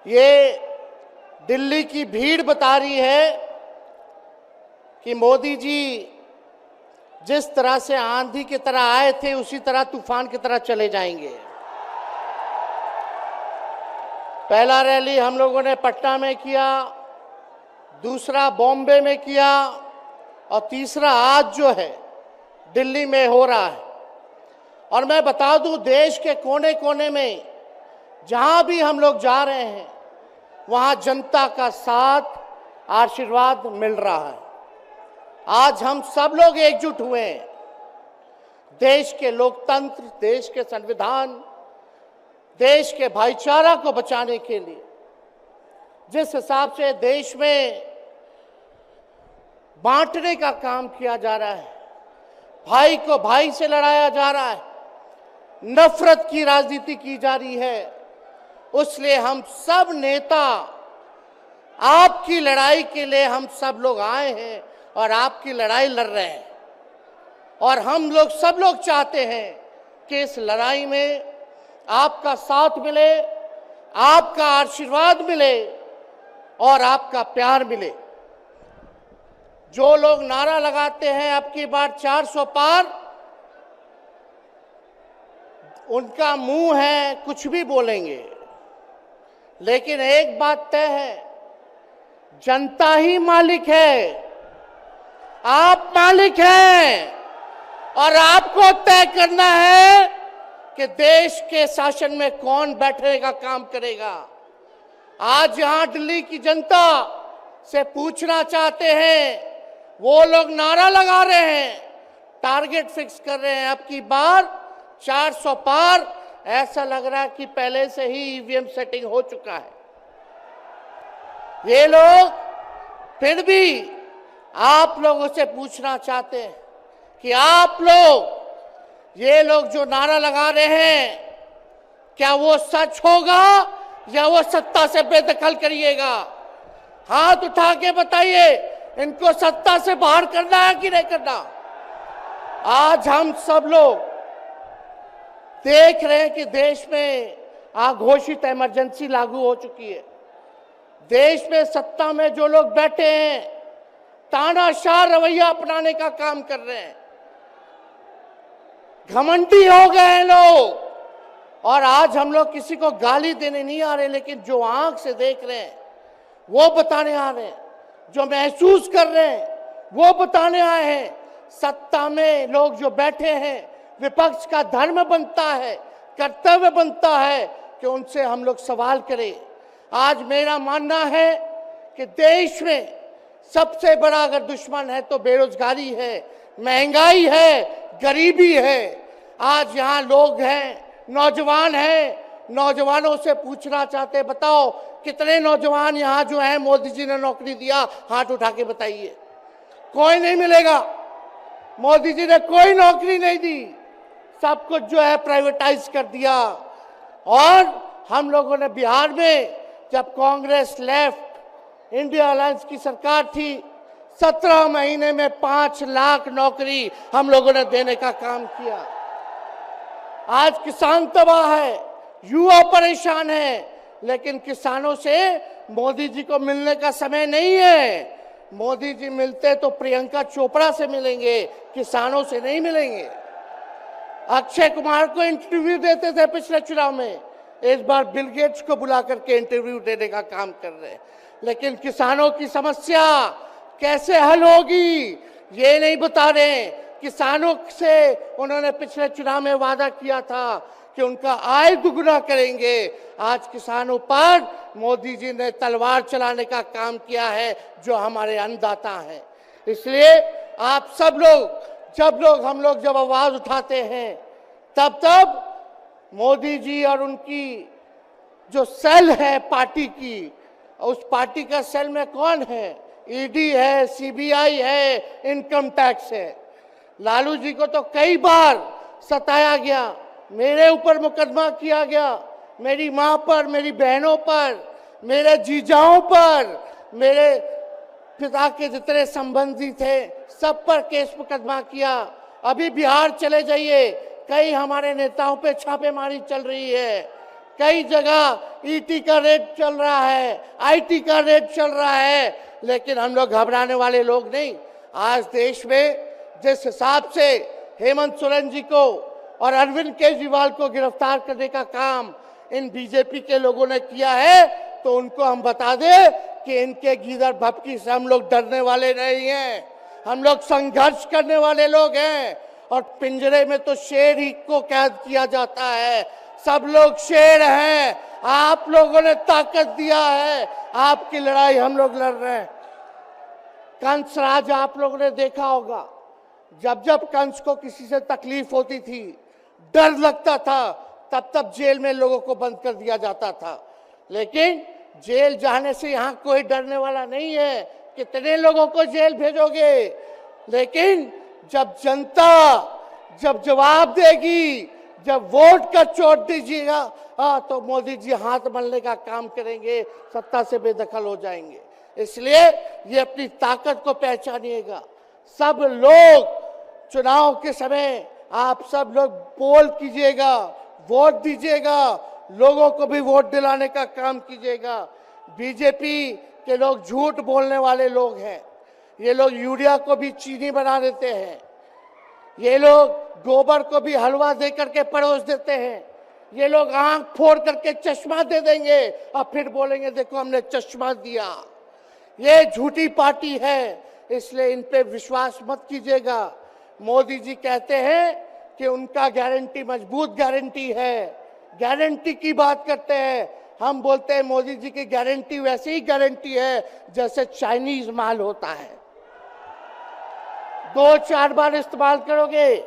ये दिल्ली की भीड़ बता रही है कि मोदी जी जिस तरह से आंधी की तरह आए थे उसी तरह तूफान की तरह चले जाएंगे। पहला रैली हम लोगों ने पटना में किया, दूसरा बॉम्बे में किया और तीसरा आज जो है दिल्ली में हो रहा है। और मैं बता दूं, देश के कोने कोने में जहां भी हम लोग जा रहे हैं वहां जनता का साथ, आशीर्वाद मिल रहा है। आज हम सब लोग एकजुट हुए हैं देश के लोकतंत्र, देश के संविधान, देश के भाईचारा को बचाने के लिए। जिस हिसाब से देश में बांटने का काम किया जा रहा है, भाई को भाई से लड़ाया जा रहा है, नफरत की राजनीति की जा रही है, उसलिए हम सब नेता आपकी लड़ाई के लिए हम सब लोग आए हैं और आपकी लड़ाई लड़ रहे हैं। और हम लोग सब लोग चाहते हैं कि इस लड़ाई में आपका साथ मिले, आपका आशीर्वाद मिले और आपका प्यार मिले। जो लोग नारा लगाते हैं अब की बार 400 पार, उनका मुंह है कुछ भी बोलेंगे, लेकिन एक बात तय है, जनता ही मालिक है, आप मालिक हैं और आपको तय करना है कि देश के शासन में कौन बैठने का काम करेगा। आज यहां दिल्ली की जनता से पूछना चाहते हैं, वो लोग नारा लगा रहे हैं, टारगेट फिक्स कर रहे हैं अब की बार 400 पार। ऐसा लग रहा है कि पहले से ही ईवीएम सेटिंग हो चुका है। ये लोग फिर भी आप लोगों से पूछना चाहते हैं कि आप लोग, ये लोग जो नारा लगा रहे हैं, क्या वो सच होगा या वो सत्ता से बेदखल करिएगा? हाथ उठा के बताइए, इनको सत्ता से बाहर करना है कि नहीं करना? आज हम सब लोग देख रहे हैं कि देश में अघोषित इमरजेंसी लागू हो चुकी है। देश में सत्ता में जो लोग बैठे हैं तानाशाह रवैया अपनाने का काम कर रहे हैं, घमंडी हो गए हैं लोग। और आज हम लोग किसी को गाली देने नहीं आ रहे, लेकिन जो आंख से देख रहे हैं वो बताने आ रहे हैं, जो महसूस कर रहे हैं वो बताने आए हैं। सत्ता में लोग जो बैठे हैं, विपक्ष का धर्म बनता है, कर्तव्य बनता है कि उनसे हम लोग सवाल करें। आज मेरा मानना है कि देश में सबसे बड़ा अगर दुश्मन है तो बेरोजगारी है, महंगाई है, गरीबी है। आज यहाँ लोग हैं, नौजवान हैं, नौजवानों से पूछना चाहते हैं, बताओ कितने नौजवान यहाँ जो हैं मोदी जी ने नौकरी दिया? हाथ उठा के बताइए। कोई नहीं मिलेगा। मोदी जी ने कोई नौकरी नहीं दी, सब कुछ जो है प्राइवेटाइज कर दिया। और हम लोगों ने बिहार में जब कांग्रेस लेफ्ट इंडिया अलायंस की सरकार थी, 17 महीने में 5 लाख नौकरी हम लोगों ने देने का काम किया। आज किसान तबाह है, युवा परेशान है, लेकिन किसानों से मोदी जी को मिलने का समय नहीं है। मोदी जी मिलते तो प्रियंका चोपड़ा से मिलेंगे, किसानों से नहीं मिलेंगे। अक्षय कुमार को इंटरव्यू देते थे पिछले चुनाव में, इस बार बिल गेट्स को बुला करके इंटरव्यू देने का काम कर रहे हैं। लेकिन किसानों की समस्या कैसे हल होगी ये नहीं बता रहे। किसानों से उन्होंने पिछले चुनाव में वादा किया था कि उनका आय दुगुना करेंगे। आज किसानों पर मोदी जी ने तलवार चलाने का काम किया है, जो हमारे अन्नदाता हैं। इसलिए आप सब लोग, हम लोग जब आवाज उठाते हैं तब मोदी जी और उनकी जो सेल है पार्टी की, उस पार्टी का सेल में कौन है? ईडी है, सीबीआई है, इनकम टैक्स है। लालू जी को तो कई बार सताया गया, मेरे ऊपर मुकदमा किया गया, मेरी मां पर, मेरी बहनों पर, मेरे जीजाओं पर, मेरे पिता के जितने संबंधी थे सब पर केस मुकदमा किया। अभी बिहार चले जाइए, कई हमारे नेताओं पे छापेमारी चल रही है। कई जगह ईटी का रेट चल रहा है, आईटी का रेट चल रहा है, लेकिन हम लोग घबराने वाले लोग नहीं। आज देश में जिस हिसाब से हेमंत सोरेन जी को और अरविंद केजरीवाल को गिरफ्तार करने का काम इन बीजेपी के लोगों ने किया है, तो उनको हम बता दें कि इनके गीदड़ भपकी से हम लोग डरने वाले नहीं हैं। हम लोग संघर्ष करने वाले लोग हैं। और पिंजरे में तो शेर ही को कैद किया जाता है। सब लोग शेर हैं। आप लोगों ने ताकत दिया है, आपकी लड़ाई हम लोग लड़ रहे हैं। कंस राज आप लोगों ने देखा होगा, जब जब कंस को किसी से तकलीफ होती थी, डर लगता था, तब तब जेल में लोगों को बंद कर दिया जाता था। लेकिन जेल जाने से यहाँ कोई डरने वाला नहीं है। कितने लोगों को जेल भेजोगे? लेकिन जब जनता जब जवाब देगी, जब वोट का चोट दीजिएगा, तो मोदी जी हाथ मलने का काम करेंगे, सत्ता से बेदखल हो जाएंगे। इसलिए ये अपनी ताकत को पहचानिएगा। सब लोग चुनाव के समय आप सब लोग पोल कीजिएगा, वोट दीजिएगा, लोगों को भी वोट दिलाने का काम कीजिएगा। बीजेपी के लोग झूठ बोलने वाले लोग हैं। ये लोग यूरिया को भी चीनी बना देते हैं। ये लोग गोबर को भी हलवा दे करके परोस देते हैं। ये लोग आंख फोड़ करके चश्मा दे देंगे और फिर बोलेंगे देखो हमने चश्मा दिया। ये झूठी पार्टी है, इसलिए इन पे विश्वास मत कीजिएगा। मोदी जी कहते हैं कि उनका गारंटी मजबूत गारंटी है, गारंटी की बात करते हैं। हम बोलते हैं मोदी जी की गारंटी वैसे ही गारंटी है जैसे चाइनीज माल होता है। 2-4 बार इस्तेमाल करोगे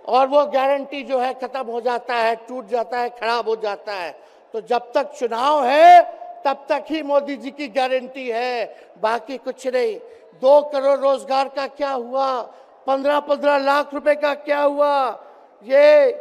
और वो गारंटी जो है खत्म हो जाता है, टूट जाता है, खराब हो जाता है। तो जब तक चुनाव है तब तक ही मोदी जी की गारंटी है, बाकी कुछ नहीं। 2 करोड़ रोजगार का क्या हुआ? 15-15 लाख रुपए का क्या हुआ? ये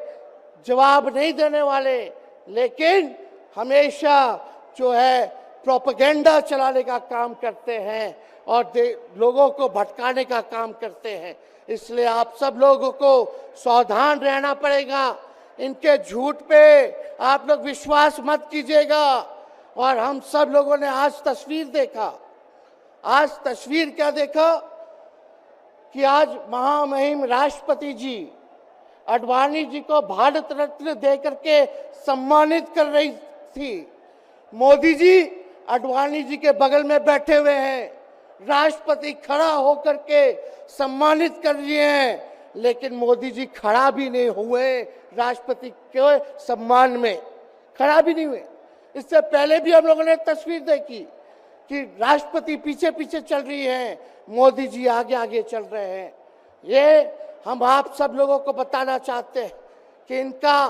जवाब नहीं देने वाले, लेकिन हमेशा जो है प्रोपेगेंडा चलाने का काम करते हैं और लोगों को भटकाने का काम करते हैं। इसलिए आप सब लोगों को सावधान रहना पड़ेगा। इनके झूठ पे आप लोग विश्वास मत कीजिएगा। और हम सब लोगों ने आज तस्वीर देखा। आज तस्वीर क्या देखा कि आज महामहिम राष्ट्रपति जी आडवाणी जी को भारत रत्न देकर के सम्मानित कर रही थी। मोदी जी आडवाणी जी के बगल में बैठे हुए हैं, राष्ट्रपति खड़ा होकर के सम्मानित कर रहे हैं, लेकिन मोदी जी खड़ा भी नहीं हुए राष्ट्रपति के सम्मान में, खड़ा भी नहीं हुए। इससे पहले भी हम लोगों ने तस्वीर देखी कि राष्ट्रपति पीछे पीछे चल रही है, मोदी जी आगे आगे चल रहे हैं। ये हम आप सब लोगों को बताना चाहते हैं कि इनका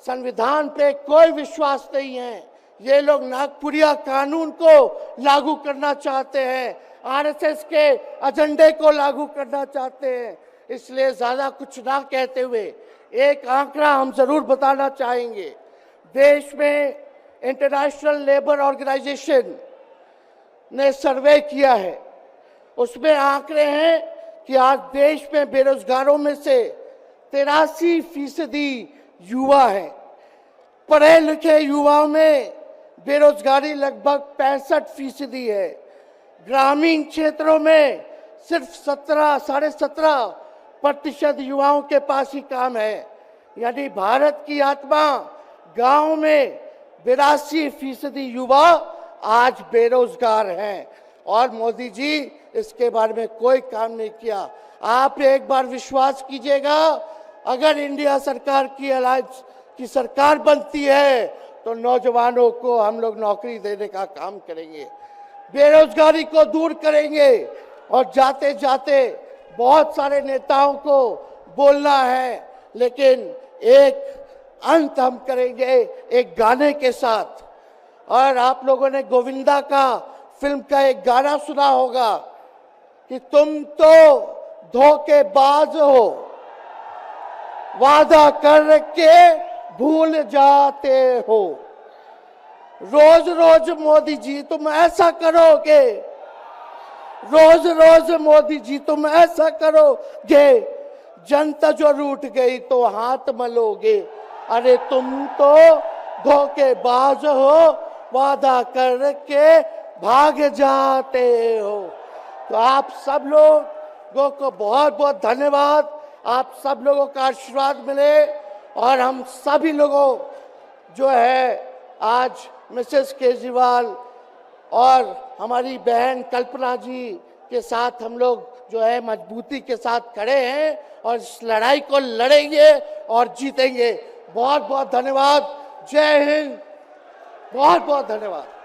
संविधान पे कोई विश्वास नहीं है। ये लोग नागपुरिया कानून को लागू करना चाहते हैं, आरएसएस के एजेंडे को लागू करना चाहते हैं। इसलिए ज्यादा कुछ ना कहते हुए एक आंकड़ा हम जरूर बताना चाहेंगे। देश में इंटरनेशनल लेबर ऑर्गेनाइजेशन ने सर्वे किया है, उसमें आंकड़े हैं कि आज देश में बेरोजगारों में से 83% युवा हैं। पढ़े लिखे युवाओं में बेरोजगारी लगभग 65% है। ग्रामीण क्षेत्रों में सिर्फ 17.5% युवाओं के पास ही काम है। यानी भारत की आत्मा गांव में 82% युवा आज बेरोजगार हैं और मोदी जी इसके बारे में कोई काम नहीं किया। आप एक बार विश्वास कीजिएगा, अगर इंडिया सरकार की अलायंस की सरकार बनती है तो नौजवानों को हम लोग नौकरी देने का काम करेंगे, बेरोजगारी को दूर करेंगे। और जाते जाते बहुत सारे नेताओं को बोलना है, लेकिन एक अंत हम करेंगे एक गाने के साथ। और आप लोगों ने गोविंदा का फिल्म का एक गाना सुना होगा कि तुम तो धोखेबाज हो, वादा करके भूल जाते हो। रोज रोज मोदी जी तुम ऐसा करोगे, रोज रोज मोदी जी तुम ऐसा करोगे, जनता जो रूठ गई तो हाथ मलोगे। अरे तुम तो धोखेबाज हो, वादा करके भाग जाते हो। तो आप सब लोगों को बहुत बहुत धन्यवाद। आप सब लोगों का आशीर्वाद मिले और हम सभी लोगों जो है आज मिसेस केजरीवाल और हमारी बहन कल्पना जी के साथ हम लोग जो है मजबूती के साथ खड़े हैं और इस लड़ाई को लड़ेंगे और जीतेंगे। बहुत बहुत धन्यवाद। जय हिंद। बहुत बहुत धन्यवाद।